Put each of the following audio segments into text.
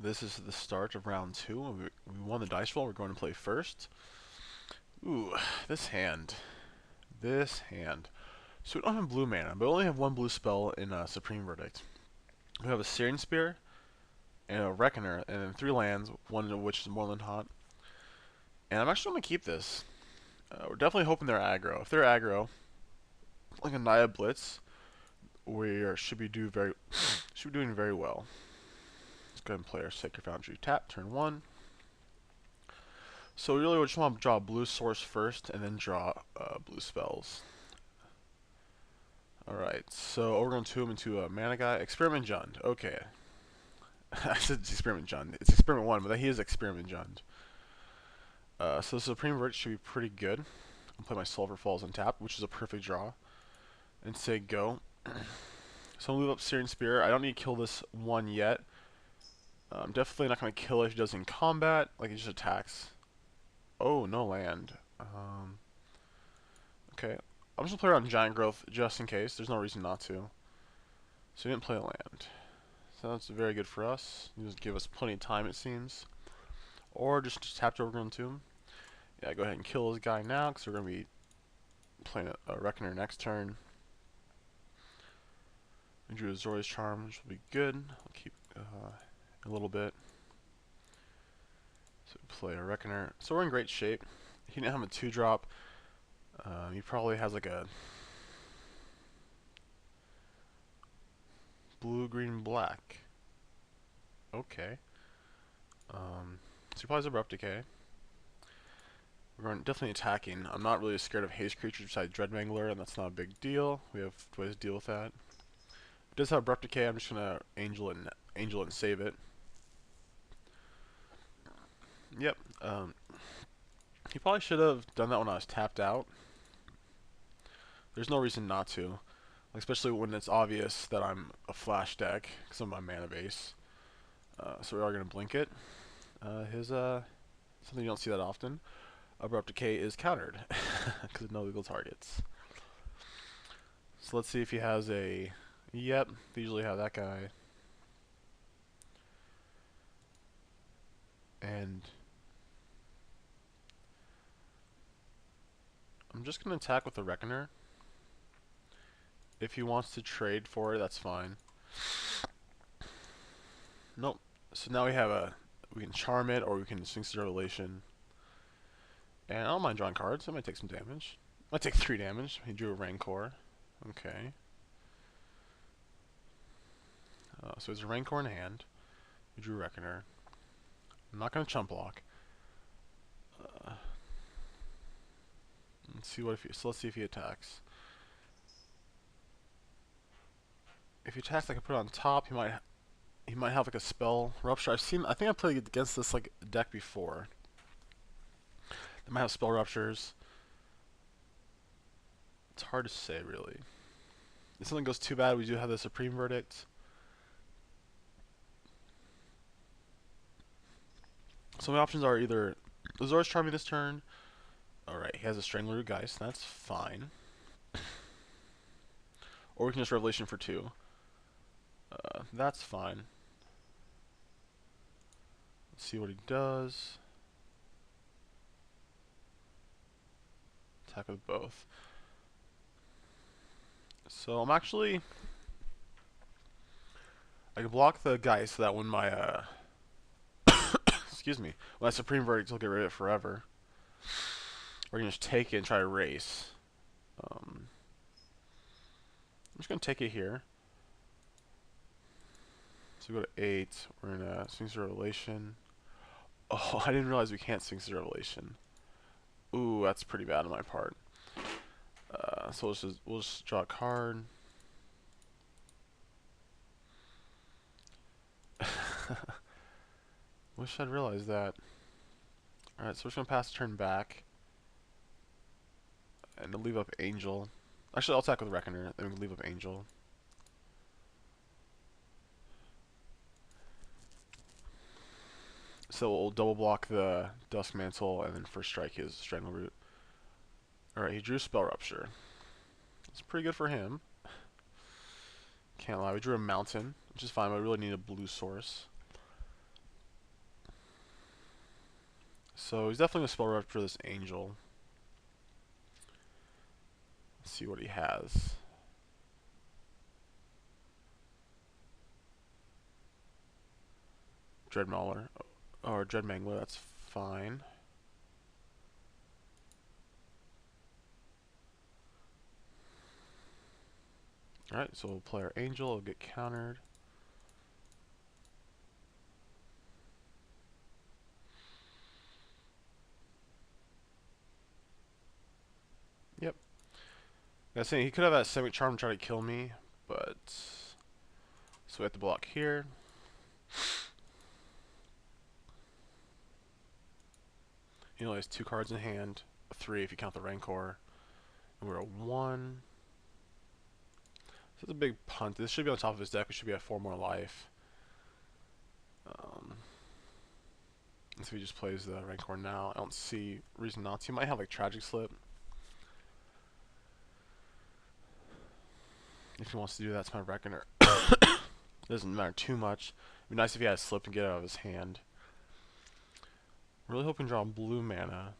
This is the start of round 2. We won the dice roll. We're going to play first. Ooh, this hand. This hand. So we don't have blue mana, but we only have one blue spell in Supreme Verdict. We have a Searing Spear and a Reckoner, and then 3 lands, one of which is Moreland Haunt. And I'm actually going to keep this. We're definitely hoping they're aggro. If they're aggro, like a Naya Blitz, we should be doing very well. Let's go ahead and play our Sacred Foundry. Tap, turn 1. So really we just want to draw a blue source first, and then draw blue spells. Alright, so we're going to tune into a Mana Guy. Experiment Jund. Okay. I said Experiment Jund. It's Experiment 1, but he is Experiment Jund. So Supreme Verdict should be pretty good. I'll play my Sulfur Falls on tap, which is a perfect draw. And say go. So I'll leave up Searing Spear. I don't need to kill this one yet. I'm definitely not going to kill it if he does in combat. Like, he just attacks. Oh, no land. Okay. I'm just going to play around Giant Growth just in case. There's no reason not to. So he didn't play a land. So that's very good for us. He just give us plenty of time, it seems. Or just tap to Overgrown Tomb. Yeah, go ahead and kill this guy now, because we're going to be playing a Reckoner next turn. We drew a Zori's Charm, which will be good. I'll keep a little bit. So we play a Reckoner. So we're in great shape. He didn't have a 2-drop. He probably has like a blue, green, black. Okay. So he probably has Abrupt Decay. We're definitely attacking. I'm not really scared of haste creatures besides Dreadmangler, and that's not a big deal. We have ways to deal with that. If it does have Abrupt Decay, I'm just gonna angel it and save it. Yep. He probably should have done that when I was tapped out. There's no reason not to, especially when it's obvious that I'm a flash deck because of my mana base. So we are gonna blink it. Something you don't see that often. Abrupt Decay is countered because of no legal targets. So let's see if he has a. Yep, they usually have that guy. And I'm just gonna attack with the Reckoner. If he wants to trade for it, that's fine. Nope. So now we can charm it, or we can Sphinx's Revelation. And I don't mind drawing cards. I might take some damage. Might take 3 damage. He drew a Rancor. Okay. So it's a Rancor in hand. He drew a Reckoner. I'm not going to chump block. Let's see let's see if he attacks. If he attacks, I can put it on top. He might have like a spell rupture. I think I played against this like deck before. They might have spell ruptures. It's hard to say really. If something goes too bad, we do have the Supreme Verdict. So my options are either Azor's Charming this turn. Alright, he has a Strangler Geist, that's fine. Or we can just Revelation for 2. That's fine. Let's see what he does. Attack with both. So I'm actually. I can block the Geist so that when my excuse me, when I Supreme Verdict, he'll get rid of it forever. Or you can just take it and try to race. I'm just gonna take it here. So we go to 8. We're in a Sphinx's Revelation. Oh, I didn't realize we can't Sphinx's Revelation. Ooh, that's pretty bad on my part. So we'll just draw a card. Wish I'd realized that. Alright, so we're just gonna pass the turn back. And to leave up Angel. Actually, I'll attack with Reckoner, then we can leave up Angel. So we'll double block the Dusk Mantle and then first strike his Strangle Root. Alright, he drew Spell Rupture. It's pretty good for him. Can't lie, we drew a Mountain, which is fine, but I really need a blue source. So he's definitely going to spell rupture this angel. Let's see what he has. Dread Mauler. Or Dread Mangler, that's fine. Alright, so we'll play our angel, it'll get countered. Yep. That's saying he could have that Semic Charm try to kill me, but so we have to block here. He only has 2 cards in hand, 3 if you count the Rancor. And we're a 1. So it's a big punt. This should be on top of his deck. We should be at 4 more life. So he just plays the Rancor now. I don't see reason not to. He might have like Tragic Slip. If he wants to do that, it's my Reckoner. It doesn't matter too much. It'd be nice if he had Slip and get it out of his hand. Really hoping to draw blue mana.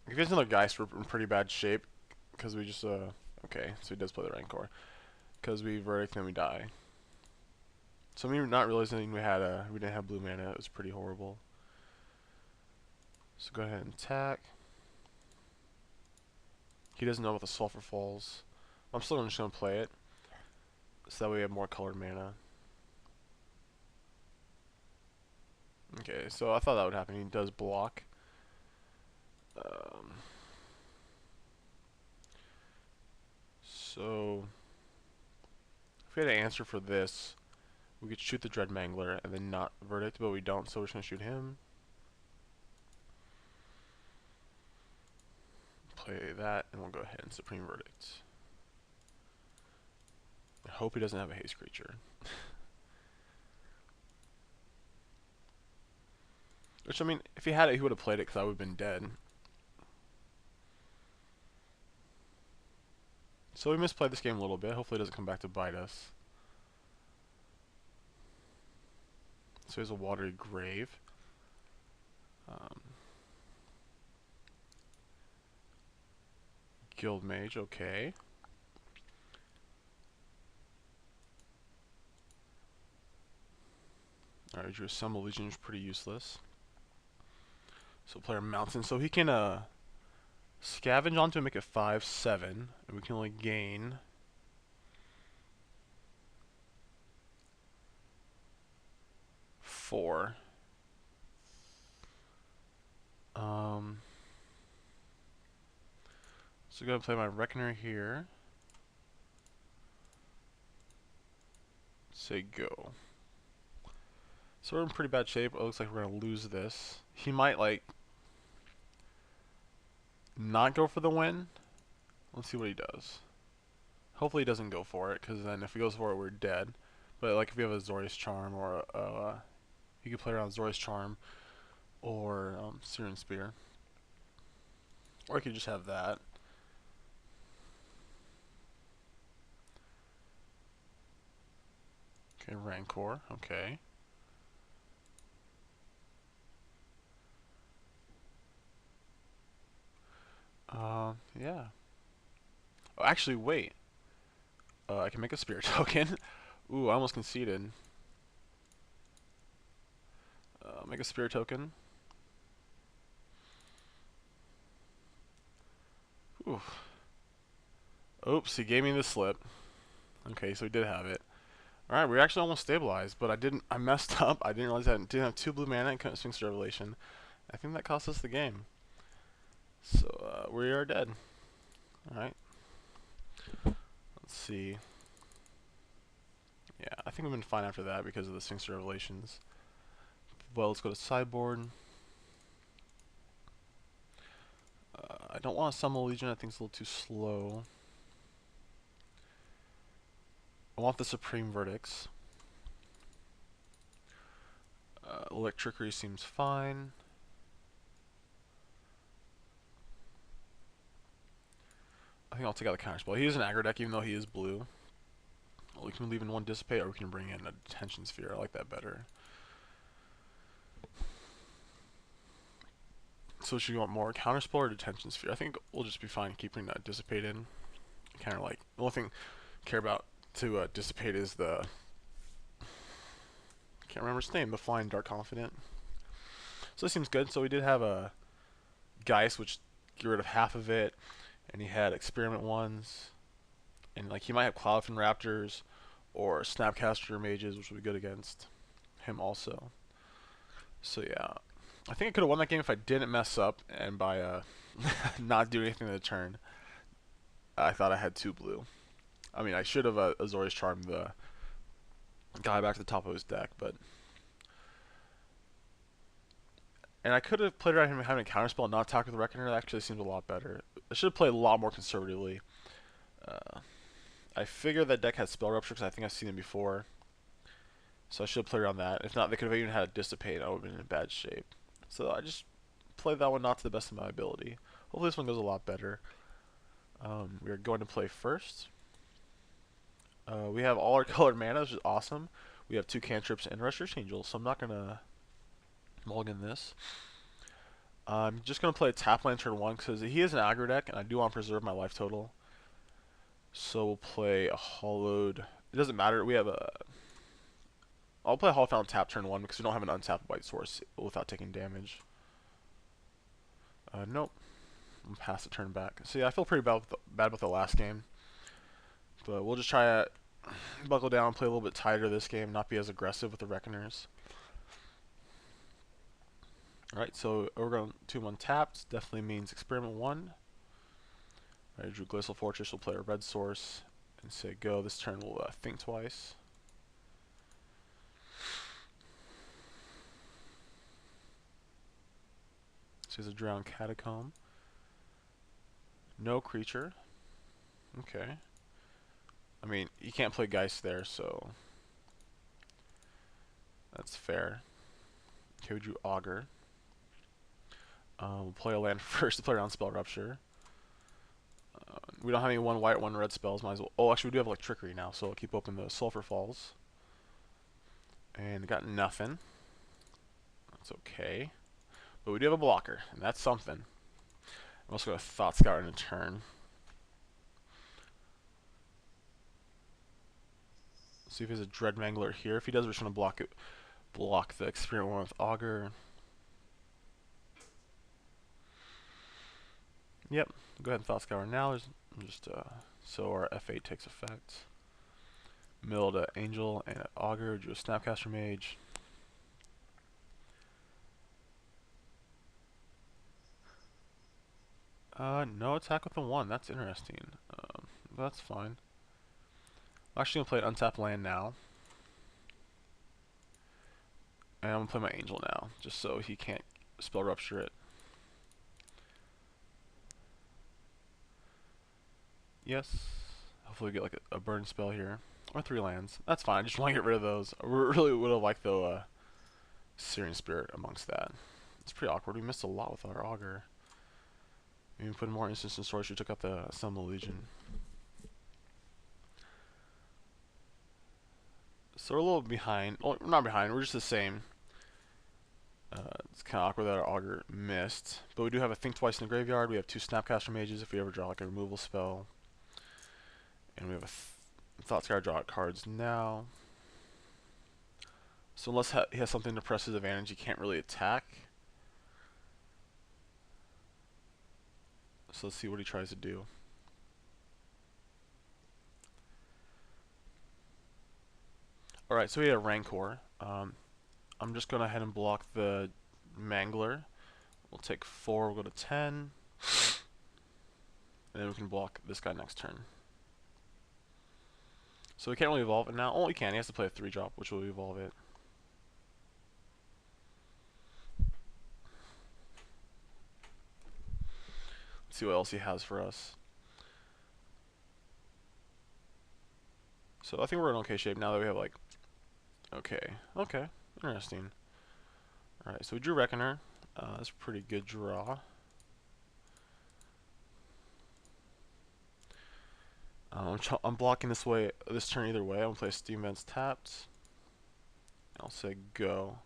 If he has another Geist, we're in pretty bad shape. Because we just, okay, so he does play the Rancor. Because we Verdict and then we die. So me not realizing we didn't have blue mana, it was pretty horrible. So go ahead and attack. He doesn't know about the Sulfur Falls. I'm still just going to play it. So that way we have more colored mana. Okay, so I thought that would happen. He does block. So if we had an answer for this, we could shoot the Dread Mangler and then not Verdict, but we don't, so we're just going to shoot him. Play that, and we'll go ahead and Supreme Verdict. I hope he doesn't have a haste creature. Which, I mean, if he had it, he would have played it because I would have been dead. So we misplayed this game a little bit. Hopefully it doesn't come back to bite us. So he has a Watery Grave. Guild Mage, okay. Alright, drew a Summon Legion, which is pretty useless. So player Mountain. So he can scavenge onto and make it 5/7, and we can only gain 4. So go ahead and play my Reckoner here. Say go. So we're in pretty bad shape. It looks like we're gonna lose this. He might like not go for the win. Let's see what he does. Hopefully he doesn't go for it, because then if he goes for it, we're dead. But like if we have a Zorius Charm or he could play around Zorius Charm or Syrian Spear, or he could just have that. Okay, Rancor. Okay. Yeah. Oh, actually, wait. I can make a Spirit token. Ooh, I almost conceded. Make a Spirit token. Ooh. Oops, he gave me the slip. Okay, so he did have it. Alright, we're actually almost stabilized, but I messed up. I didn't realize I didn't have 2 blue mana and couldn't Sphinx Revelation. I think that cost us the game. So, we are dead. Alright. Let's see. Yeah, I think we've been fine after that because of the Sphinx Revelations. Well, let's go to sideboard. I don't want to summon Legion, I think it's a little too slow. I want the Supreme Verdicts. Electrickery seems fine. I think I'll take out the counterspell. He is an aggro deck even though he is blue. Well, we can leave in 1 Dissipate or we can bring in a Detention Sphere. I like that better. So should you want more counterspell or detention sphere? I think we'll just be fine keeping that dissipate in. Kind of like the only thing I care about to dissipate is the, can't remember his name, the flying dark confident. So this seems good. So we did have a Geist, which get rid of half of it, and he had experiment ones, and like he might have Cloudfin Raptors or Snapcaster Mages, which would be good against him also. So yeah, I think I could have won that game if I didn't mess up and by not do anything in the turn. I thought I had 2 blue. I mean, I should have Azorius Charmed the guy back to the top of his deck, but... And I could have played around him having a counterspell and not attack with the Reckoner. That actually seems a lot better. I should have played a lot more conservatively. I figured that deck had Spell Rupture because I think I've seen it before. So I should have played around that. If not, they could have even had a Dissipate. I would have been in bad shape. So I just played that one not to the best of my ability. Hopefully this one goes a lot better. We are going to play first. We have all our colored mana, which is awesome. We have 2 cantrips and Restoration Angels, so I'm not going to mulligan this. I'm just going to play a tap land turn 1 because he is an aggro deck, and I do want to preserve my life total. So we'll play a hollowed... It doesn't matter. We have a... I'll play a Hall Found tap turn 1 because we don't have an untapped white source without taking damage. Nope. I'm pass the turn back. So yeah, I feel pretty bad about the last game. But we'll just try to buckle down, play a little bit tighter this game, not be as aggressive with the Reckoners. Alright, so we're going 2-1 tapped. Definitely means experiment 1. I drew Glacial Fortress. We'll play a red source and say go. This turn we'll think twice. So he's a Drowned Catacomb. No creature. Okay. I mean, you can't play Geist there, so that's fair. Okay, we drew Augur. We'll play a land first to play around Spell Rupture. We don't have any 1 white, 1 red spells. Might as well. Oh, actually, we do have Electricity now, so I'll keep open the Sulphur Falls. And got nothing. That's okay. But we do have a blocker, and that's something. I'm also going to Thought Scour in a turn. See if he has a Dread Mangler here. If he does, we're just going to block the Experiment 1 with Augur. Yep, go ahead and Thought Scour now. There's just so our F8 takes effect. Milled an Angel and an Augur, drew a Snapcaster Mage. No attack with the 1. That's interesting. That's fine. I'm actually gonna play an untapped land now. And I'm gonna play my Angel now, just so he can't Spell Rupture it. Yes. Hopefully we get like a burn spell here. Or 3 lands. That's fine, I just want to get rid of those. I really would have liked the Syrian Spirit amongst that. It's pretty awkward. We missed a lot with our Augur. Maybe put more instants in storage. We took out the Summon Legion. So we're a little behind. Well, we're not behind. We're just the same. It's kind of awkward that our Augur missed. But we do have a Think Twice in the graveyard. We have 2 Snapcaster Mages if we ever draw like a removal spell. And we have a Thought Scour draw cards now. So unless he has something to press his advantage, he can't really attack. So let's see what he tries to do. Alright, so we have Rancor. I'm just going to ahead and block the Mangler. We'll take 4, we'll go to 10. And then we can block this guy next turn. So we can't really evolve it now. Oh, he can. He has to play a 3-drop, which will evolve it. Let's see what else he has for us. So I think we're in okay shape now that we have like... Okay. Interesting. Alright, so we drew Reckoner. That's a pretty good draw. I'm blocking this turn either way. I'm going to play Steam Vents tapped. I'll say go.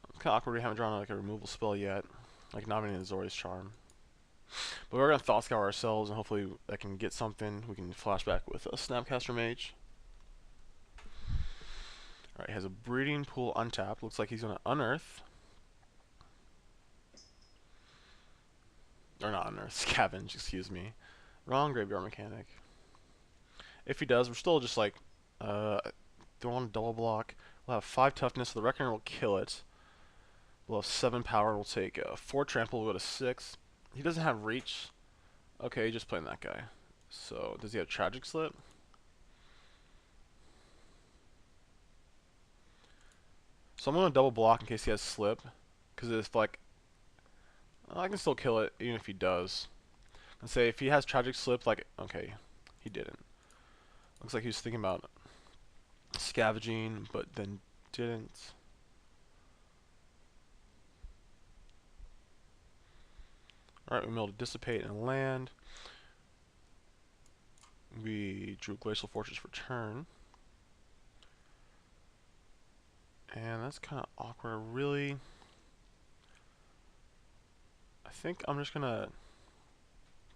I'm kind of awkward we haven't drawn like a removal spell yet. Like not even Azorius Charm. But we're going to Thought Scour ourselves, and hopefully that can get something. We can flashback with a Snapcaster Mage. Alright, he has a Breeding Pool untapped. Looks like he's going to unearth. Or not unearth, scavenge, excuse me. Wrong graveyard mechanic. If he does, we're still just like, throwing a double block. We'll have 5 toughness, so the Reckoner will kill it. We'll have 7 power, we'll take 4 trample, we'll go to 6. He doesn't have reach. Okay, just playing that guy. So, does he have Tragic Slip? So I'm going to double block in case he has Slip. Because it's like, I can still kill it even if he does. And say if he has Tragic Slip, like, okay, he didn't. Looks like he was thinking about scavenging, but then didn't. Alright, we're able to dissipate and land. We drew Glacial Fortress for turn. And that's kind of awkward, really. I think I'm just going to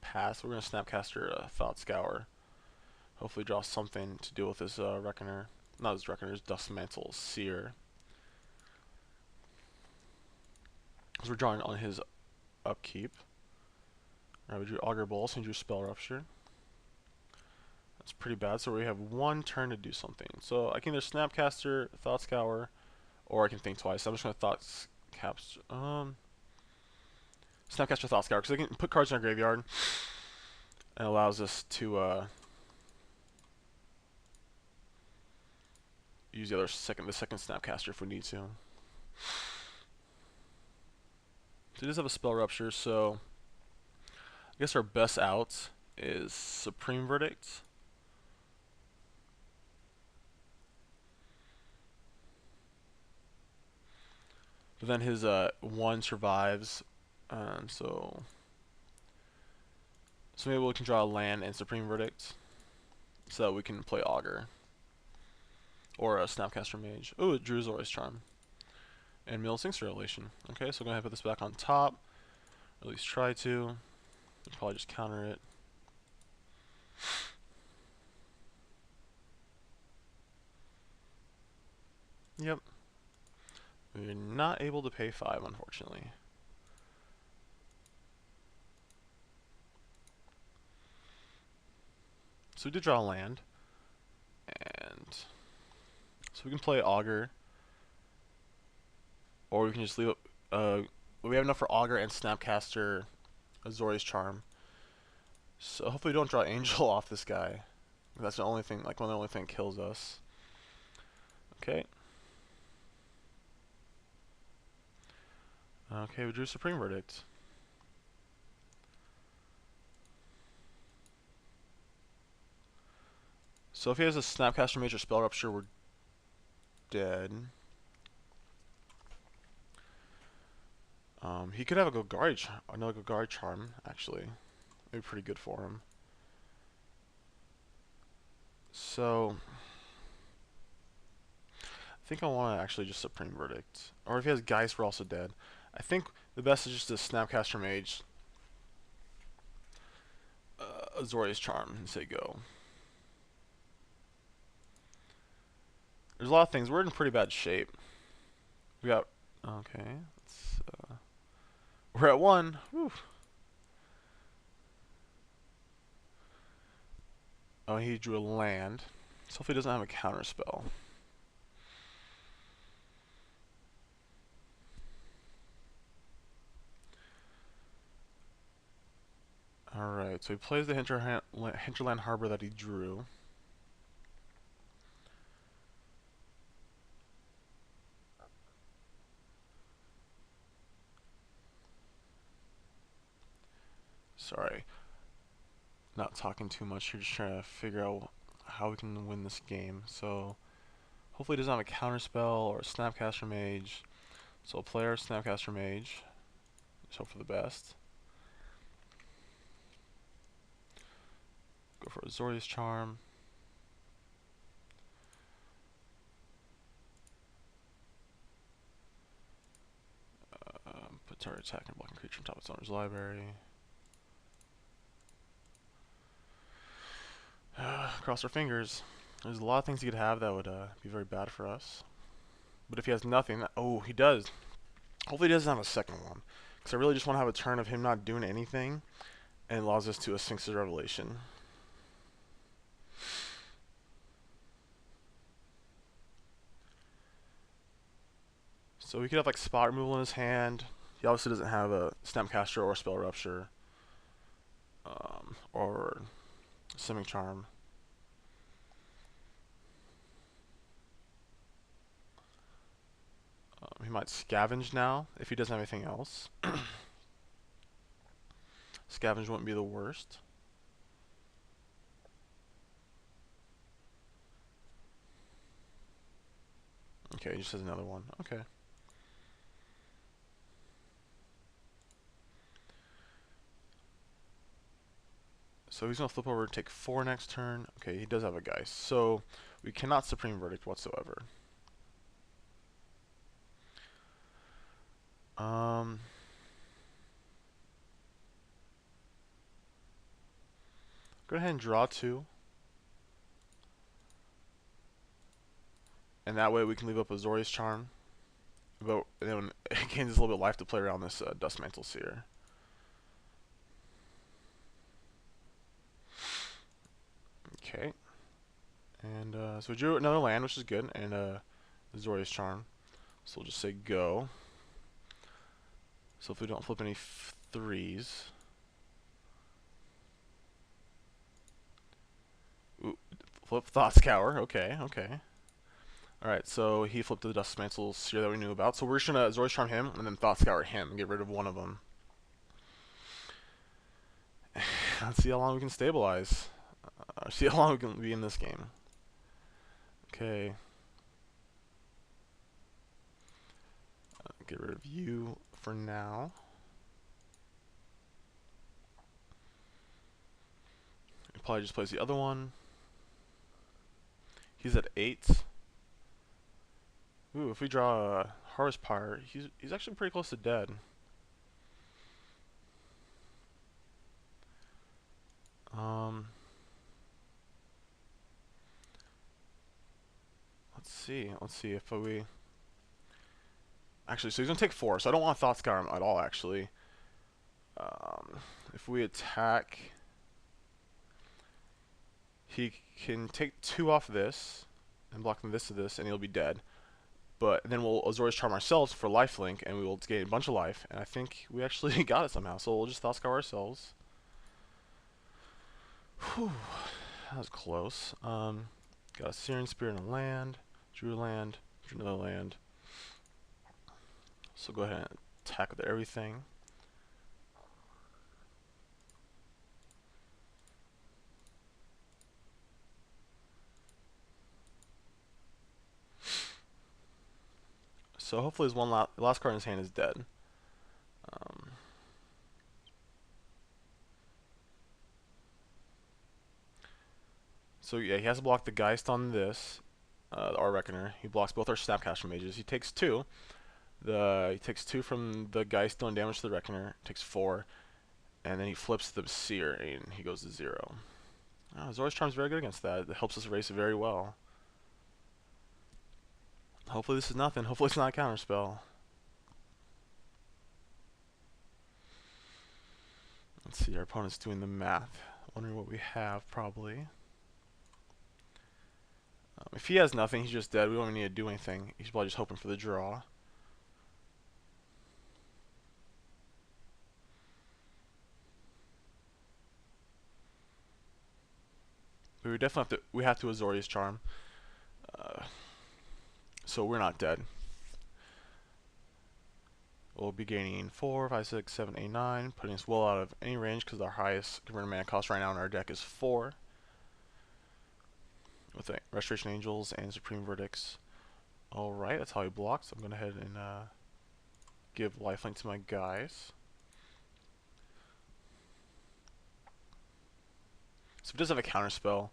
pass. We're going to Snapcaster Thought Scour. Hopefully draw something to deal with this Reckoner. Not his Reckoner, his Dust Mantle Seer. Because we're drawing on his upkeep. Alright, we drew Augur Bolt, and drew Spell Rupture. That's pretty bad, so we have 1 turn to do something. So I can either Snapcaster, Thought Scour, or I can think twice. I'm just going to Snapcaster Thought Scour, because I can put cards in our graveyard. And it allows us to use the second Snapcaster if we need to. So he does have a Spell Rupture, so I guess our best out is Supreme Verdict. But then his 1 survives, so maybe we can draw a land and Supreme Verdict, so that we can play Augur or a Snapcaster Mage. Oh, it drew Azorius Charm and Mill Sinks Revelation. Okay, so I'm gonna put this back on top, or at least try to. I'll probably just counter it. Yep. We're not able to pay 5, unfortunately. So we did draw a land. And so we can play Augur. Or we can just leave it. We have enough for Augur and Snapcaster Azorius Charm. So hopefully we don't draw Angel off this guy. That's the only thing, like one of the only thing that kills us. Okay. Okay, we drew Supreme Verdict. So if he has a Snapcaster Mage or Spell Rupture, we're dead. He could have a another Golgari Charm, actually. It'd be pretty good for him. So I think I want to actually just Supreme Verdict. Or if he has Geist, we're also dead. I think the best is just to Snapcaster Mage, Azorius Charm, and say go. There's a lot of things. We're in pretty bad shape. We got... Okay. We're at 1. Whew. Oh, he drew a land. So hopefully he doesn't have a counter spell. Alright, so he plays the Hinterland Harbor that he drew. Sorry. Not talking too much here, just trying to figure out how we can win this game. So hopefully he doesn't have a counter spell or a Snapcaster Mage. So we'll play our Snapcaster Mage. Just hope for the best. Go for Azorius Charm. target attack and blocking creature on top of its owner's library. Cross our fingers. There's a lot of things he could have that would be very bad for us. But if he has nothing, oh, he does. Hopefully he doesn't have a second one. Because I really just want to have a turn of him not doing anything. And allows us to a Sphinx's Revelation. So he could have like spot removal in his hand. He obviously doesn't have a Snapcaster or Spell Rupture. Or Simic Charm. He might Scavenge now if he doesn't have anything else. Scavenge wouldn't be the worst. Okay, he just has another one. Okay. So he's going to flip over and take 4 next turn. Okay, he does have a Geist. So we cannot Supreme Verdict whatsoever. Go ahead and draw 2. And that way we can leave up Azorius Charm. But then it gains a little bit of life to play around this Dustmantle Seer. Okay. And so we drew another land, which is good, and Azorius Charm. So we'll just say go. So if we don't flip any 3s. Ooh, flip Thought Scour. Okay, okay. Alright, so he flipped the Dustmantle Seer that we knew about. So we're just going to Azorius Charm him, and then Thought Scour him, and get rid of one of them. Let's see how long we can stabilize. See how long we can be in this game. Okay. Get rid of you for now. He probably just plays the other one. He's at 8. Ooh, if we draw a Harvest Pyre, he's actually pretty close to dead. Let's see if we... Actually, so he's going to take 4, so I don't want to Thought Scour him at all, actually. If we attack... He can take 2 off this, and block this to this, and he'll be dead. But then we'll Azorius Charm ourselves for lifelink, and we will gain a bunch of life, and I think we actually got it somehow, so we'll just Thought Scour ourselves. Whew, that was close. Got a Searing Spear and a land, drew a land, drew another land. So go ahead and attack with everything. So hopefully his last card in his hand is dead. So yeah, he has to block the Geist on this, our Reckoner. He blocks both our Snapcaster Mages. He takes 2. He takes 2 from the Geist doing damage to the Reckoner. Takes 4, and then he flips the Seer and he goes to 0. Azorius Charm's very good against that. It helps us erase it very well. Hopefully this is nothing. Hopefully it's not a counterspell. Let's see, our opponent's doing the math. Wondering what we have, probably. If he has nothing, he's just dead. We don't even need to do anything. He's probably just hoping for the draw. But we definitely have to Azorius Charm. So we're not dead. We'll be gaining 4, 5, 6, 7, 8, 9, putting us well out of any range because our highest converted mana cost right now in our deck is 4. With Restoration Angels and Supreme Verdicts. Alright, that's how he blocks. I'm going to head and give lifelink to my guys. So if he does have a counterspell,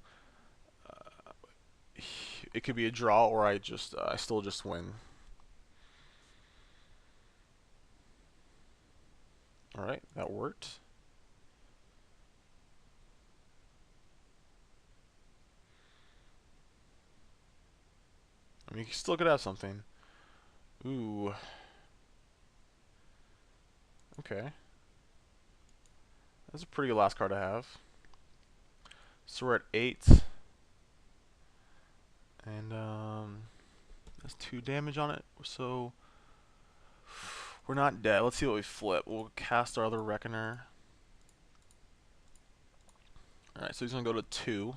it could be a draw, or I still just win. Alright, that worked. I mean, you still could have something. Ooh. Okay. That's a pretty good last card to have. So we're at 8. And, that's 2 damage on it. So, we're not dead. Let's see what we flip. We'll cast our other Reckoner. Alright, so he's going to go to 2.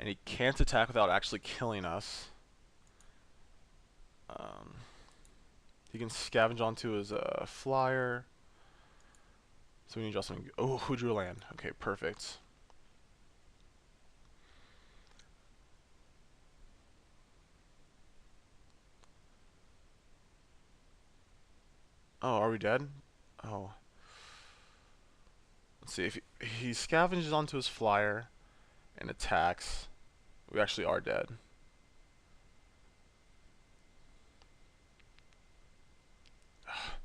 And he can't attack without actually killing us. He can scavenge onto his flyer. So we need to draw something. Oh, who drew land? Okay, perfect. Oh, are we dead? Oh. Let's see. If he scavenges onto his flyer and attacks, we actually are dead.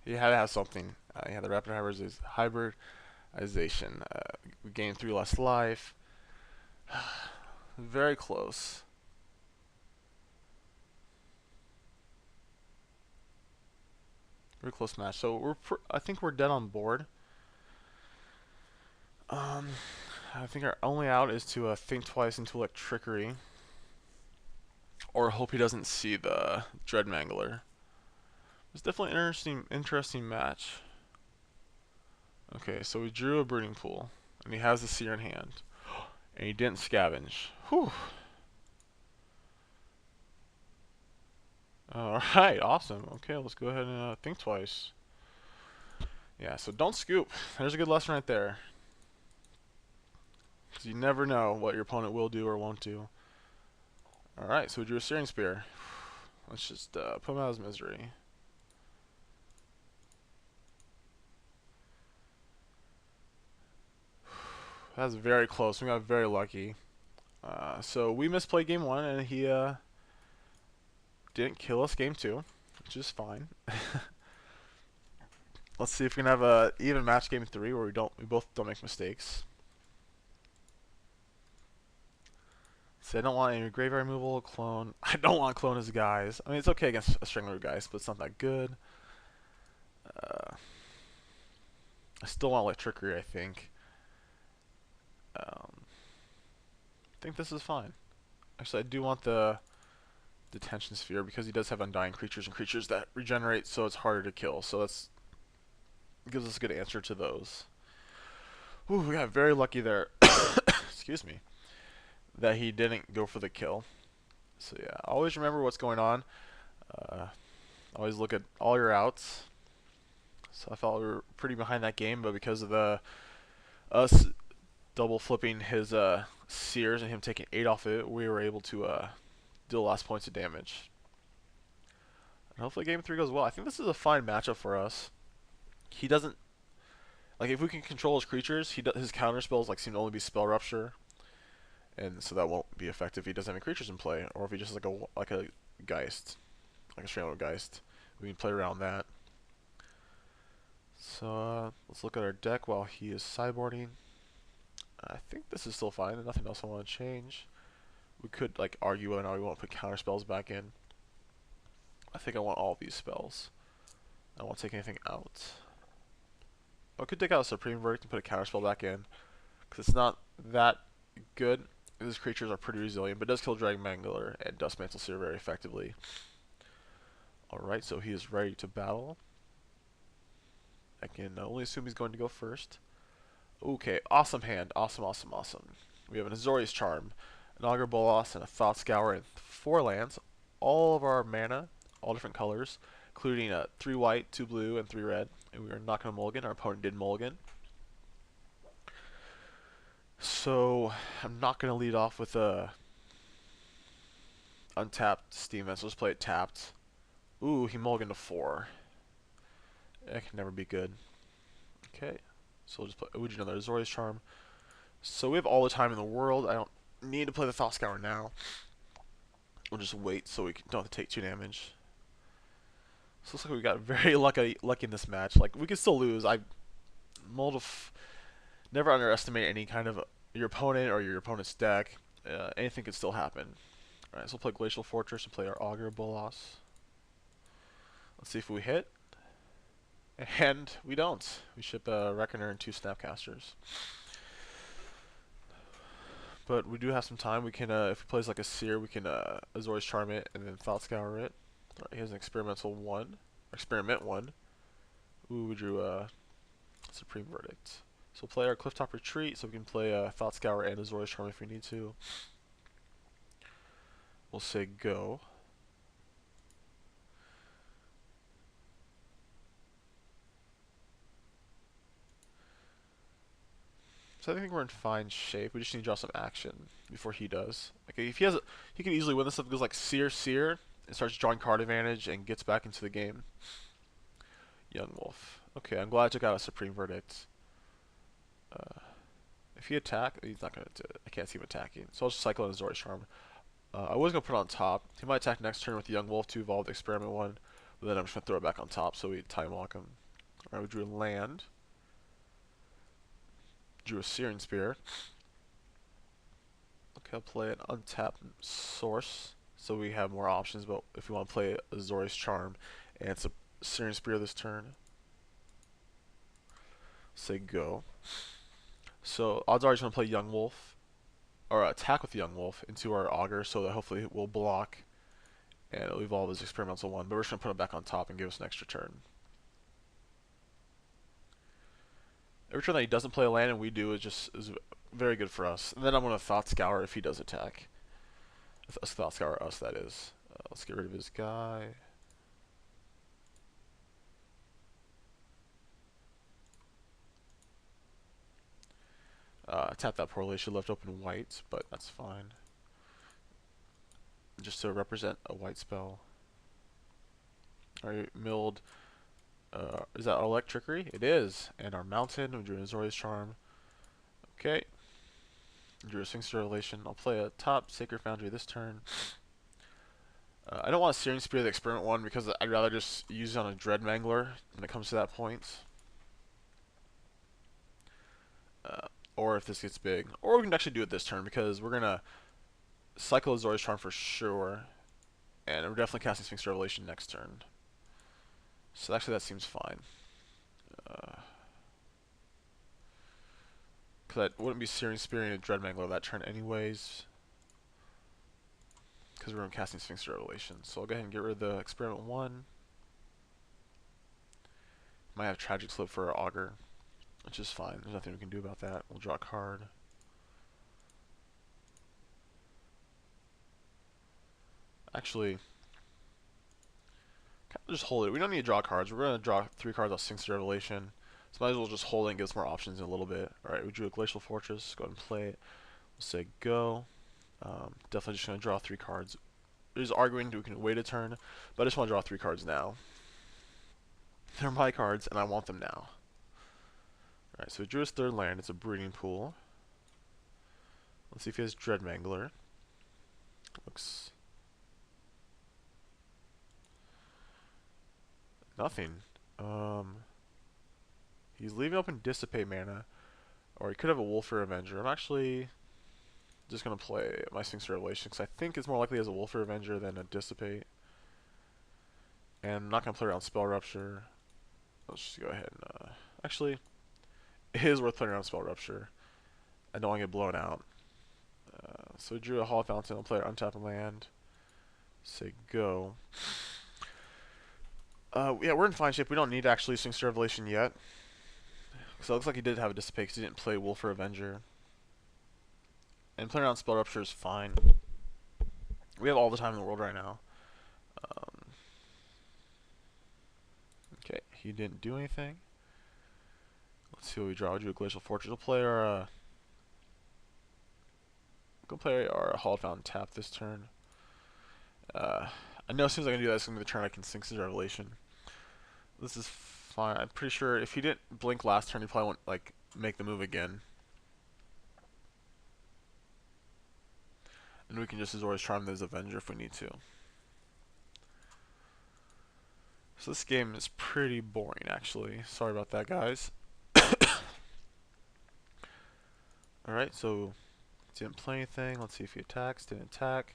He had to have something. He had the rapid hybridization. We gained 3 less life. Very close. Very close match. So I think we're dead on board. I think our only out is to think twice into like trickery, or hope he doesn't see the Dread Mangler. It's definitely an interesting match. Okay, so we drew a Brooding Pool, and he has the Seer in hand, and he didn't scavenge. Whew. Alright, awesome. Okay, let's go ahead and think twice. Yeah, so don't scoop. There's a good lesson right there. Because you never know what your opponent will do or won't do. Alright, so we drew a Searing Spear. Let's just put him out of his misery. That's very close. We got very lucky. So we misplayed game 1, and he didn't kill us game 2, which is fine. Let's see if we can have a even match game 3 where we both don't make mistakes. See, I don't want any graveyard removal, clone. I don't want to clone his guys. I mean, it's okay against a Strangler Geist, but it's not that good. I still want like trickery, I think. I think this is fine. Actually, I do want the Detention Sphere because he does have Undying creatures and creatures that regenerate, so it's harder to kill. So that's gives us a good answer to those. Ooh, we got very lucky there. Excuse me. That he didn't go for the kill. So yeah, always remember what's going on. Always look at all your outs. So I felt we were pretty behind that game, but because of us double flipping his Seers and him taking 8 off it, we were able to do the last points of damage. And hopefully game 3 goes well. I think this is a fine matchup for us. He doesn't like if we can control his creatures. His counter spells like seem to only be Spell Rupture, and so that won't be effective if he doesn't have any creatures in play, or if he just has like a Geist, like a Strangler Geist. We can play around that. So let's look at our deck while he is sideboarding. I think this is still fine. There's nothing else I want to change. We could like argue whether or not we want to put counter spells back in. I think I want all of these spells. I don't want to take anything out. I could take out a Supreme Verdict and put a counter spell back in, because it's not that good. His creatures are pretty resilient, but it does kill Dragon Mangler and Dustmantle Seer very effectively. Alright, so he is ready to battle. I can only assume he's going to go first. Okay, awesome hand. Awesome, awesome, awesome. We have an Azorius Charm, an Augur Bolas, and a Thought Scour, and 4 lands. All of our mana, all different colors, including 3 white, 2 blue, and 3 red. And we are not going to mulligan. Our opponent did mulligan. So I'm not going to lead off with a untapped Steam Vent, so let's play it tapped. Ooh, he mulliganed to 4. That can never be good. Okay, so we'll just play another Azorius Charm. So we have all the time in the world. I don't need to play the Thought Scour now. We'll just wait so we don't have to take 2 damage. So it looks like we got very lucky in this match. Like we could still lose. Never underestimate any kind of your opponent or your opponent's deck. Anything could still happen. All right, so we'll play Glacial Fortress and play our Augur Bolas. Let's see if we hit. And we don't. We ship a Reckoner and 2 Snapcasters. But we do have some time. We can, if he plays like a Seer, we can Azorius Charm it and then Thought Scour it. All right, he has an Experimental 1. Experiment 1. Ooh, we drew a Supreme Verdict. So we'll play our Clifftop Retreat, so we can play Thought Scour and Azorius Charm if we need to. We'll say go. So I think we're in fine shape. We just need to draw some action before he does. Okay, if he has, he can easily win this if it goes like Seer, and starts drawing card advantage and gets back into the game. Young Wolf. Okay, I'm glad I took out a Supreme Verdict. If he attack, he's not gonna. I can't see him attacking, so I'll just cycle in Azorius Charm. I was gonna put it on top. He might attack next turn with the Young Wolf to evolve the Experiment 1, but then I'm just gonna throw it back on top so we time lock him. Alright, we drew a land. Drew a Searing Spear. Okay, I'll play an untapped Source, so we have more options. But if we want to play Azorius Charm, and it's a Searing Spear this turn, say go. So odds are he's gonna play Young Wolf, or attack with Young Wolf into our Augur, so that hopefully it will block, and it'll evolve as Experimental 1. But we're just gonna put him back on top and give us an extra turn. Every turn that he doesn't play a land and we do is very good for us. And then I'm gonna Thought Scour if he does attack. Thought Scour us, that is. Let's get rid of his guy. Tap that poorly. Should left open white, but that's fine. Just to represent a white spell. Alright, milled. Is that Electrickery? It is. And our mountain, we drew an Azorius Charm. Okay. Drew a Sphinx Revelation. I'll play a top Sacred Foundry this turn. I don't want a Searing Spear the Experiment 1 because I'd rather just use it on a Dread Mangler when it comes to that point. Or if this gets big. Or we can actually do it this turn because we're going to cycle Azorius Charm for sure. And we're definitely casting Sphinx Revelation next turn. So actually that seems fine. Because I wouldn't be Searing Spearing a Dread Mangler that turn anyways. Because we're casting Sphinx Revelation. So I'll go ahead and get rid of the Experiment 1. Might have Tragic Slip for our Augur, which is fine. There's nothing we can do about that. We'll draw a card. Actually, just hold it. We don't need to draw cards. We're going to draw 3 cards off Sphinx Revelation. So might as well just hold it and give us more options in a little bit. Alright, we drew a Glacial Fortress. Go ahead and play it. We'll say go. Definitely just going to draw 3 cards. There's arguing we can wait a turn, but I just want to draw 3 cards now. They're my cards, and I want them now. Alright, so we drew his 3rd land. It's a Breeding Pool. Let's see if he has Dread Mangler. Looks... nothing. He's leaving open Dissipate mana. Or he could have a Wolfer Avenger. I'm actually just going to play my Sphinx Revelation because I think it's more likely as a Wolfer Avenger than a Dissipate. And I'm not going to play around Spell Rupture. Let's just go ahead and... actually, it is worth playing around Spell Rupture. I don't want to get blown out. So we drew a Hall Fountain. I'll play our Untapped Land. Say go. Yeah, we're in fine shape. We don't need actually Sphinx Revelation yet. So it looks like he did have a Dissipate because he didn't play Wolfer Avenger. And playing around Spell Rupture is fine. We have all the time in the world right now. Okay, he didn't do anything. Let's see what we draw. We drew a Glacial Fortress. We'll play our... go play our Hall Fountain tap this turn. I know as soon as I can do that, it's going to be the turn I can Sphinx Revelation. This is fine. I'm pretty sure if he didn't blink last turn, he probably won't like make the move again. And we can just Azorius Charm this Avenger if we need to. So this game is pretty boring, actually. Sorry about that, guys. Alright, so didn't play anything. Let's see if he attacks. Didn't attack.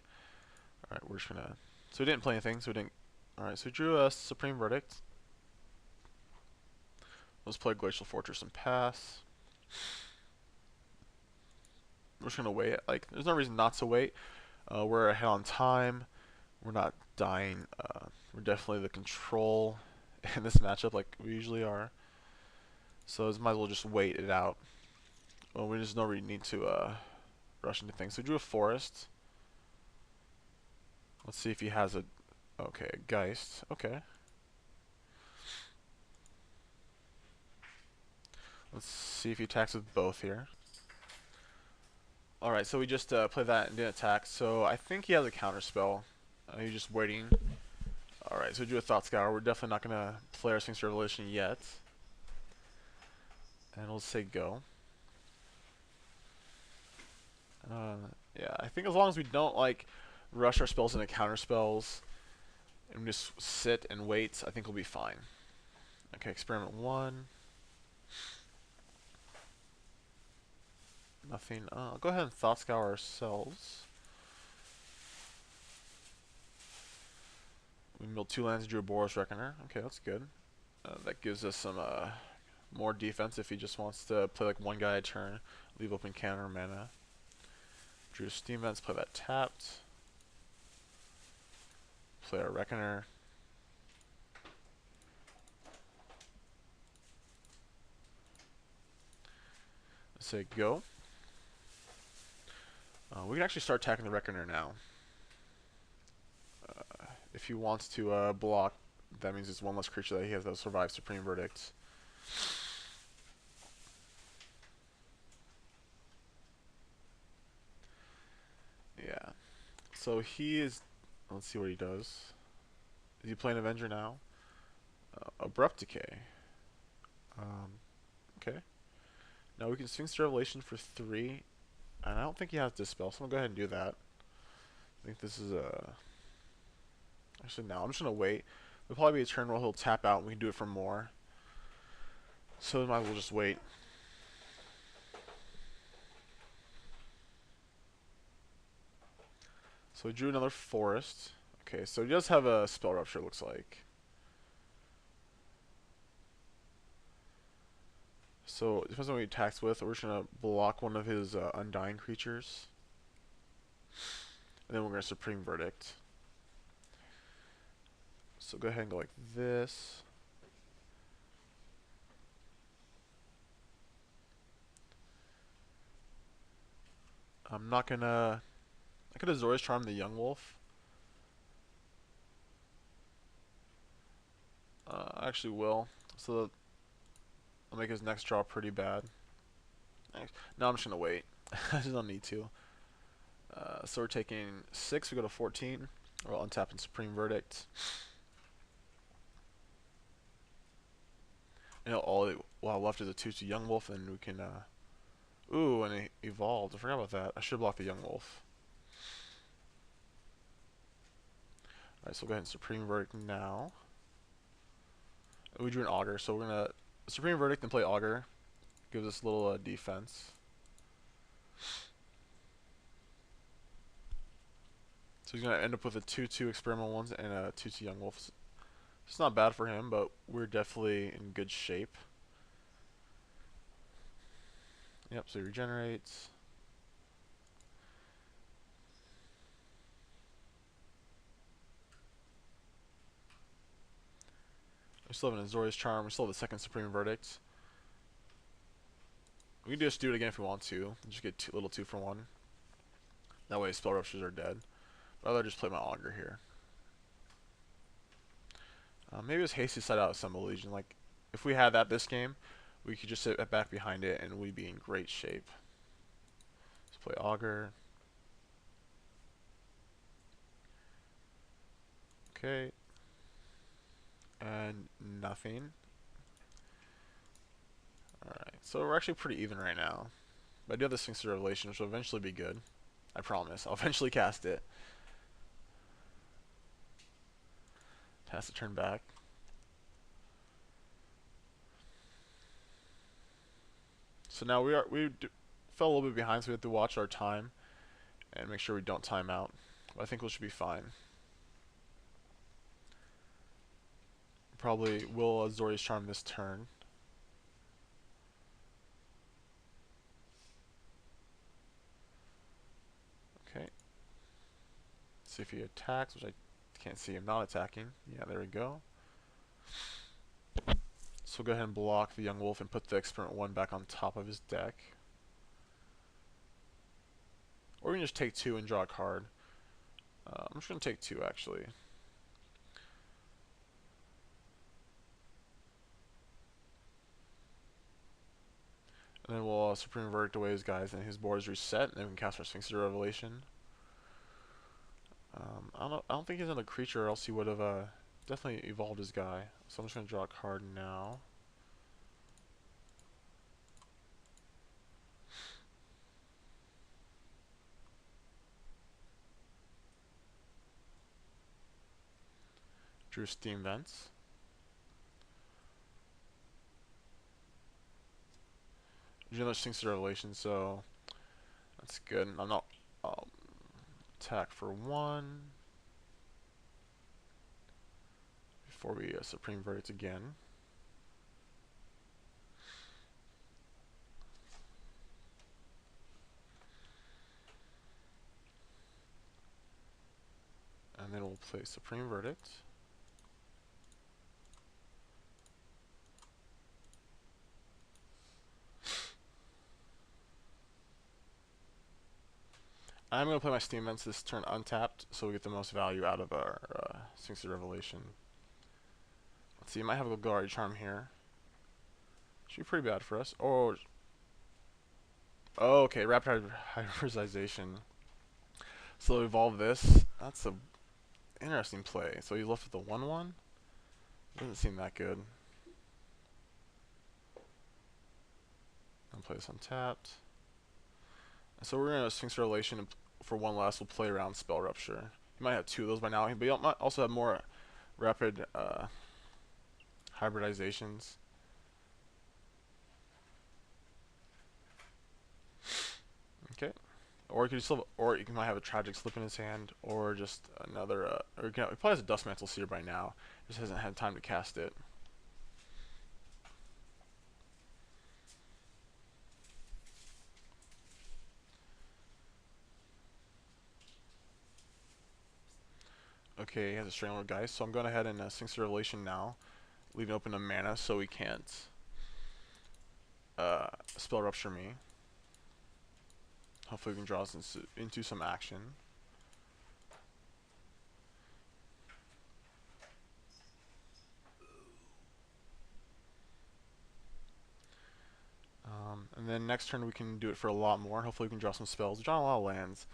Alright, we're just gonna... So we didn't play anything, so we didn't... Alright, so we drew a Supreme Verdict. Let's play Glacial Fortress and pass. We're just gonna wait. Like, there's no reason not to wait. We're ahead on time. We're not dying. We're definitely the control in this matchup like we usually are. So might as well just wait it out. Well, we just don't really need to rush into things. So we drew a forest. Let's see if he has a... Okay, a Geist. Okay. Let's see if he attacks with both here. Alright, so we just played that and didn't attack. So I think he has a counter spell. He's just waiting. Alright, so we drew a Thought Scour. We're definitely not going to play our Sphinx Revelation yet. And we'll say go. Yeah, I think as long as we don't like rush our spells into counter spells and just sit and wait, I think we'll be fine. Okay, experiment 1. Nothing. I'll go ahead and Thought Scour ourselves. We milled 2 lands, drew a Boros Reckoner. Okay, that's good. That gives us some more defense if he just wants to play like one guy a turn, leave open counter mana. Drew Steam Vents, play that tapped. Play our Reckoner. Let's say go. We can actually start attacking the Reckoner now. If he wants to block, that means it's one less creature that he has that survive Supreme Verdict. Yeah. So he is... Let's see what he does. Is he playing Avenger now? Abrupt Decay. Okay. Now we can Sphinx Revelation for 3. And I don't think he has Dispel, so I'm going to go ahead and do that. I think this is a... Actually, no, I'm just going to wait. There'll probably be a turn where he'll tap out and we can do it for more. So we might as well just wait. So we drew another forest. Okay, so he does have a Spell Rupture, looks like. So it depends on what he attacks with. We're just going to block one of his Undying creatures. And then we're going to Supreme Verdict. So go ahead and go like this. I'm not going to... I could Azorius Charm the Young Wolf. I actually will. So I'll make his next draw pretty bad. No, I'm just going to wait. I just don't need to. So we're taking 6. We go to 14. We'll untap in Supreme Verdict. And all left is a 2/2 Young Wolf, and we can... Ooh, and it evolved. I forgot about that. I should block the Young Wolf. Alright, so we'll go ahead and Supreme Verdict now. We drew an Augur, so we're going to Supreme Verdict and play Augur. Gives us a little defense. So he's going to end up with a 2/2 Experimental Ones and a 2/2 Young Wolf. It's not bad for him, but we're definitely in good shape. Yep, so he regenerates. We still have an Azorius Charm. We still have the second Supreme Verdict. We can just do it again if we want to. Just get little 2-for-1. That way Spell Ruptures are dead. But I'd rather just play my Augur here. Maybe it's Hasty Side Out Assemble Legion. Like, if we had that this game, we could just sit back behind it and we'd be in great shape. Let's play Augur. Okay. And nothing. Alright, so we're actually pretty even right now. But I do have this Sphinx Revelation, which will eventually be good. I promise. I'll eventually cast it. Pass the turn back. So now fell a little bit behind, so we have to watch our time and make sure we don't time out. But I think we should be fine. Probably will Azorius Charm this turn. Okay. See if he attacks, which I can't see him not attacking. Yeah, there we go. So we'll go ahead and block the Young Wolf and put the Experiment 1 back on top of his deck. Or we can just take 2 and draw a card. I'm just going to take 2 actually. And then we'll Supreme Verdict away his guys, and his board is reset, and then we can cast our Sphinx of Revelation. I don't think he's another creature, or else he would have definitely evolved his guy. So I'm just going to draw a card now. Drew Steam Vents. Drew another Sphinx of Revelation, so that's good. I'm not attack for 1 before we Supreme Verdict again. And then we'll play Supreme Verdict. I'm going to play my Steam Vents this turn untapped, so we get the most value out of our Sphinx of Revelation. Let's see, you might have a Golgari Charm here. Should be pretty bad for us. Oh, okay, Rapid Hybridization. So evolve this. That's a interesting play. So you left with the 1/1. Doesn't seem that good. I'll play this untapped. So we're gonna Sphinx Revelation for 1 last. We'll play around Spell Rupture. You might have 2 of those by now, but you might also have more rapid hybridizations. Okay. Or you could still, or you might have a Tragic Slip in his hand, or just another. Or he probably has a Dustmantle Seer by now. Just hasn't had time to cast it. Okay, he has a Strangler Geist, so I'm going ahead and Sphinx of Revelation now, leaving open a mana so he can't Spell Rupture me. Hopefully we can draw us into some action. And then next turn we can do it for a lot more. Hopefully we can draw some spells. We're drawing a lot of lands.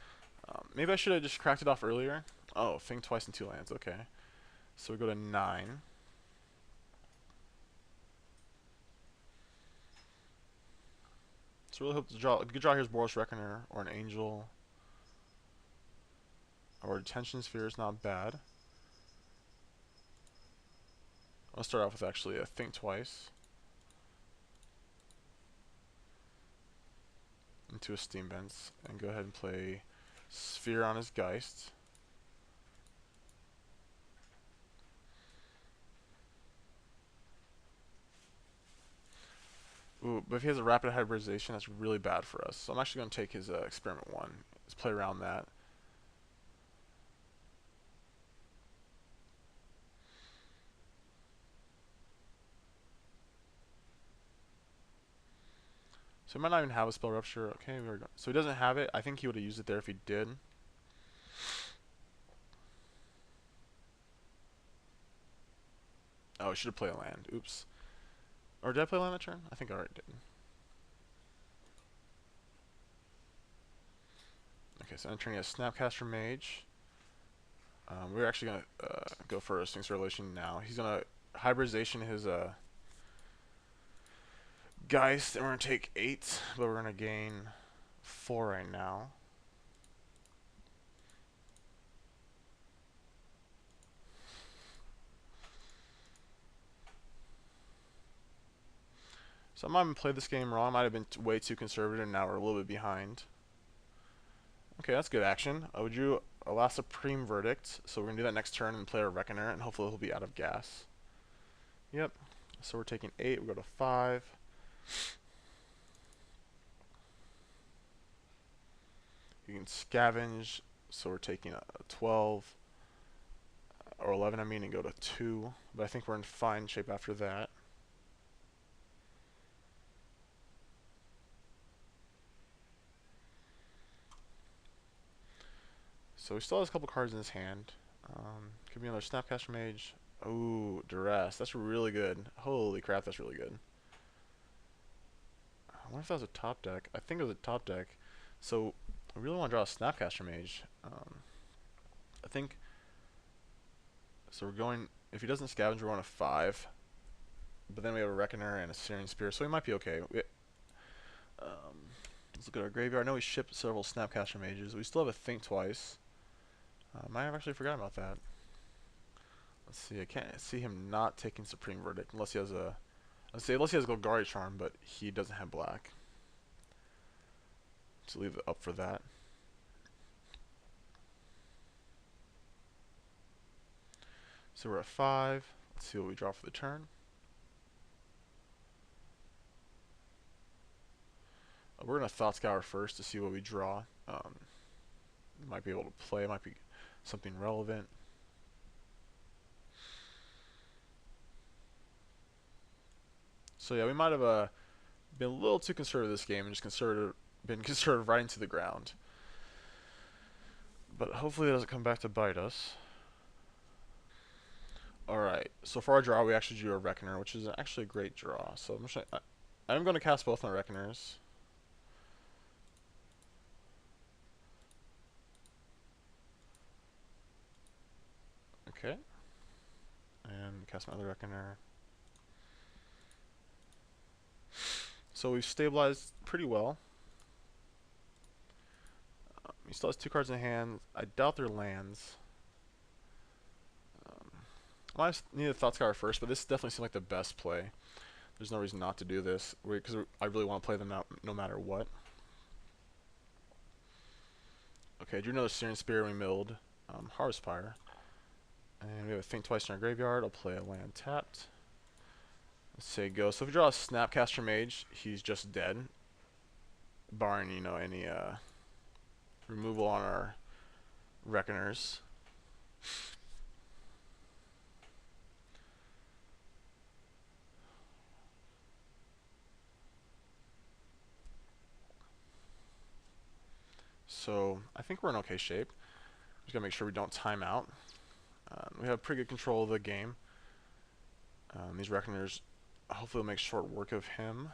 Maybe I should have just cracked it off earlier. Oh, think twice in 2 lands. Okay. So we go to 9. So really hope to draw. A good draw here is Boros Reckoner or an Angel. Or Detention Sphere is not bad. I'll start off with actually a Think Twice. Into a Steam Vents and go ahead and play Sphere on his Geist. Ooh, but if he has a Rapid Hybridization, that's really bad for us. So I'm actually going to take his Experiment 1. Let's play around that. So he might not even have a Spell Rupture. Okay, so he doesn't have it. I think he would have used it there if he did. Oh, I should have played a land. Oops. Or did I play land that turn? I think I already did. Okay, so I'm turning a Snapcaster Mage. We're actually going to go for a Sphinx Revelation now. He's going to hybridization his Geist, and we're going to take 8, but we're going to gain 4 right now. So I might have played this game wrong. I might have been way too conservative, and now we're a little bit behind. Okay, that's good action. We drew a last supreme verdict, so we're going to do that next turn and play our Reckoner, and hopefully he'll be out of gas. Yep. So we're taking 8, we go to 5. You can scavenge, so we're taking a 12, or 11 I mean, and go to 2. But I think we're in fine shape after that. So he still has a couple cards in his hand. Could be another Snapcaster Mage. Ooh, Duress. That's really good. Holy crap, that's really good. I wonder if that was a top deck. I think it was a top deck. So I really want to draw a Snapcaster Mage. I think... So we're going... If he doesn't scavenge, we're going to 5. But then we have a Reckoner and a Searing Spear, so we might be okay. Let's look at our graveyard. I know we shipped several Snapcaster Mages. We still have a Think Twice. Might have actually forgotten about that. Let's see. I can't see him not taking Supreme Verdict unless he has a. Let's say unless he has Golgari Charm, but he doesn't have black. So leave it up for that. So we're at 5. Let's see what we draw for the turn. We're gonna Thought Scour first to see what we draw. Might be able to play. Might be something relevant. So yeah, we might have been a little too conservative this game and just been conservative right into the ground. But hopefully it doesn't come back to bite us. Alright, so for our draw we actually drew a Reckoner, which is actually a great draw. So I'm going to cast both my Reckoners. Okay. And cast my other Reckoner. So we've stabilized pretty well. He still has 2 cards in hand. I doubt they're lands. I might have needed Thought Scour first, but this definitely seems like the best play. There's no reason not to do this, because I really want to play them no matter what. Okay, I drew another Searing Spear and we milled Harvestfire. And we have a Think Twice in our graveyard. I'll play a land tapped. Let's say go. So if we draw a Snapcaster Mage, he's just dead. Barring, you know, any removal on our Reckoners. So I think we're in okay shape. Just gotta make sure we don't time out. We have pretty good control of the game. These Reckoners hopefully will make short work of him.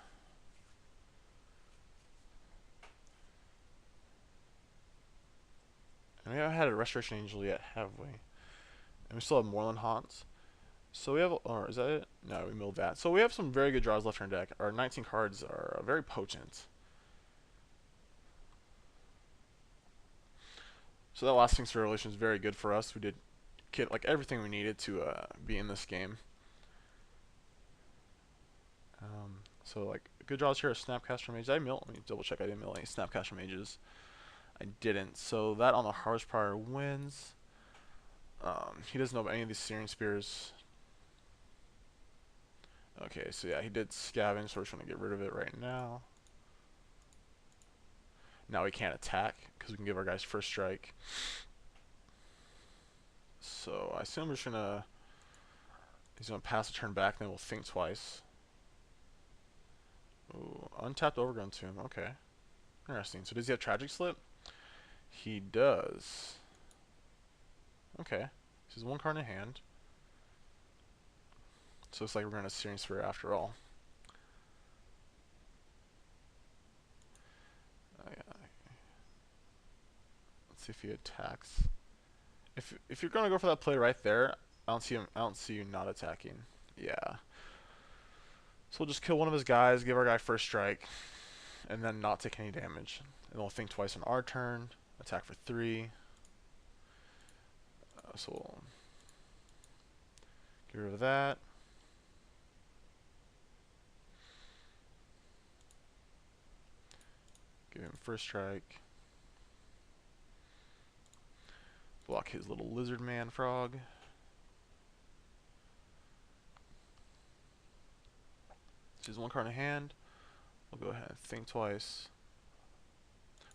And we haven't had a Restoration Angel yet, have we? And we still have Moorland Haunts. So we have, or is that it? No, we milled that. So we have some very good draws left in our deck. Our 19 cards are very potent. So that last Sphinx Revelation is very good for us. We did get like everything we needed to be in this game. So like good draws here are Snapcaster Mages. Let me double check I didn't mill any Snapcaster Mages. I didn't. So that on the Harvestfire wins. He doesn't know about any of these Searing Spears. Okay, so yeah, he did scavenge, so we're just going to get rid of it right now. Now we can't attack, because we can give our guys first strike. So I assume we're just going to... He's going to pass a turn back, then we'll Think Twice. Ooh, untapped Overgrown Tomb, okay. Interesting. So does he have Tragic Slip? He does. Okay. This is 1 card in hand. So it's like we're going to Searing Spear after all. Let's see if he attacks. If you're going to go for that play right there, I don't see you not attacking. Yeah. So we'll just kill one of his guys, give our guy first strike, and then not take any damage. And we'll Think Twice on our turn, attack for 3. So we'll get rid of that. Give him first strike. Block his little lizard man frog. So he's one card in hand. We'll go ahead and think twice.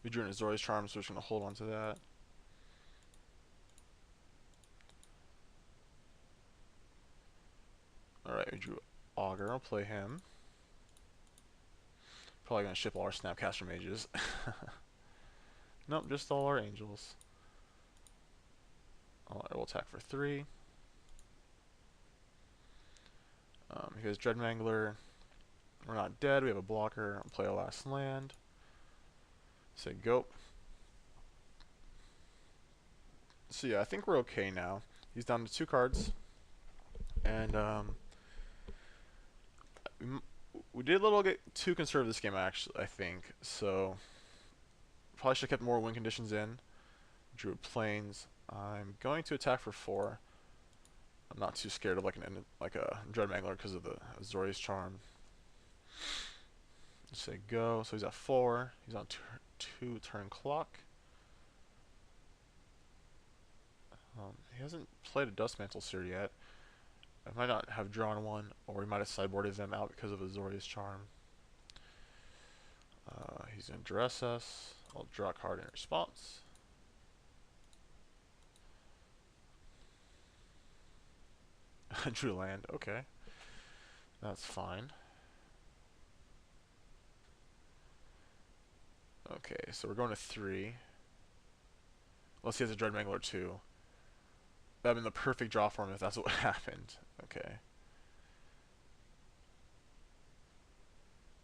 We drew an Azorius Charm, so we're just going to hold on to that. Alright, we drew Augur. I'll play him. Probably going to ship all our Snapcaster Mages. Nope, just all our Angels. Alright, we'll attack for 3. Here's Dreadmangler. We're not dead. We have a blocker. I'll play a last land. Say go. So yeah, I think we're okay now. He's down to 2 cards. And we did a little get too conservative this game, actually, I think. So probably should have kept more win conditions in. Drew Plains. I'm going to attack for 4. I'm not too scared of like a Dreadmangler because of the Azorius Charm. Just say go. So he's at 4. He's on 2 turn clock. He hasn't played a Dustmantle Seer yet. I might not have drawn one, or he might have sideboarded them out because of Azorius Charm. He's going to dress us. I'll draw a card in response. Drew land. Okay. That's fine. Okay, so we're going to 3. Unless he has a Dreadmangler too. That would have been the perfect draw for him if that's what happened. Okay.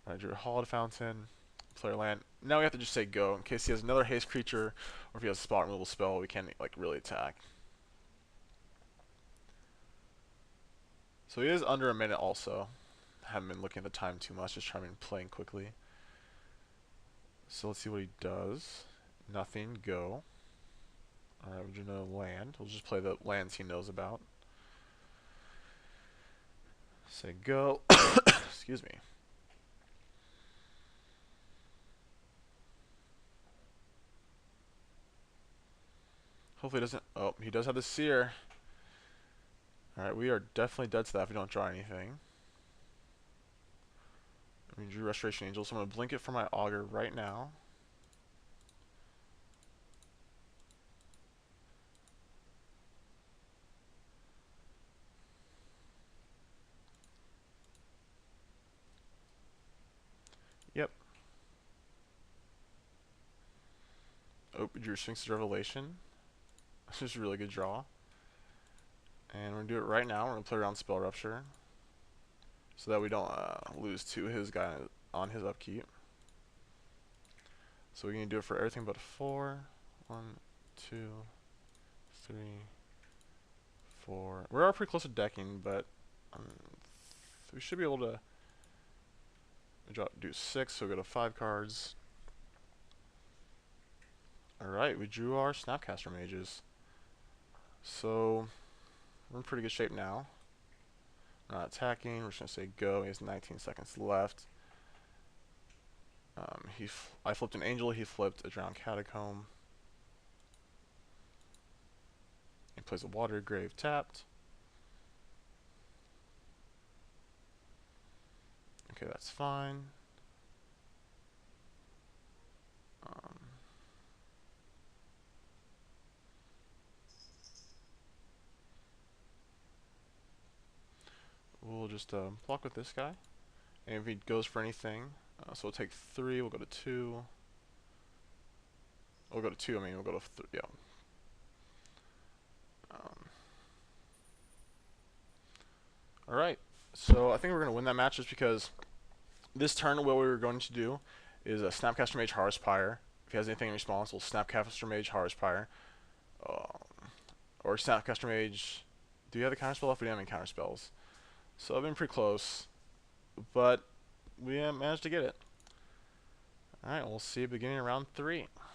I drew a Hallowed Fountain. Player land. Now we have to just say go in case he has another haste creature, or if he has a spot removal spell, we can't like really attack. So he is under a minute also. Haven't been looking at the time too much, just trying to be playing quickly. So let's see what he does. Nothing, go. Alright, we'll do no land. We'll just play the lands he knows about. Say go. Excuse me. Hopefully he doesn't... Oh, he does have the Seer. Alright, we are definitely dead to that if we don't draw anything. We drew Restoration Angel, so I'm going to blink it for my Augur right now. Yep. Oh, we drew Sphinx's Revelation. This is a really good draw. And we're going to do it right now. We're going to play around Spell Rupture, so that we don't lose to his guy on his upkeep. So we're going to do it for everything but 4. 1, 2, 3, 4. We are pretty close to decking, but we should be able to do 6, so we go to 5 cards. Alright, we drew our Snapcaster Mages. So we're in pretty good shape now. We're not attacking. We're just going to say go. He has 19 seconds left. I flipped an Angel. He flipped a Drowned Catacomb. He plays a Water Grave tapped. Okay, that's fine. We'll just block with this guy. And if he goes for anything, so we'll take 3, we'll go to 2. We'll go to 2, I mean, we'll go to 3, yeah. Alright, so I think we're going to win that match just because this turn what we were going to do is a Snapcaster Mage Harspire. If he has anything in response, we'll Snapcaster Mage Harspire. Or Snapcaster Mage... Do you have the counterspell off? We didn't have any counterspells. So I've been pretty close, but we managed to get it. Alright, we'll see you beginning of round 3.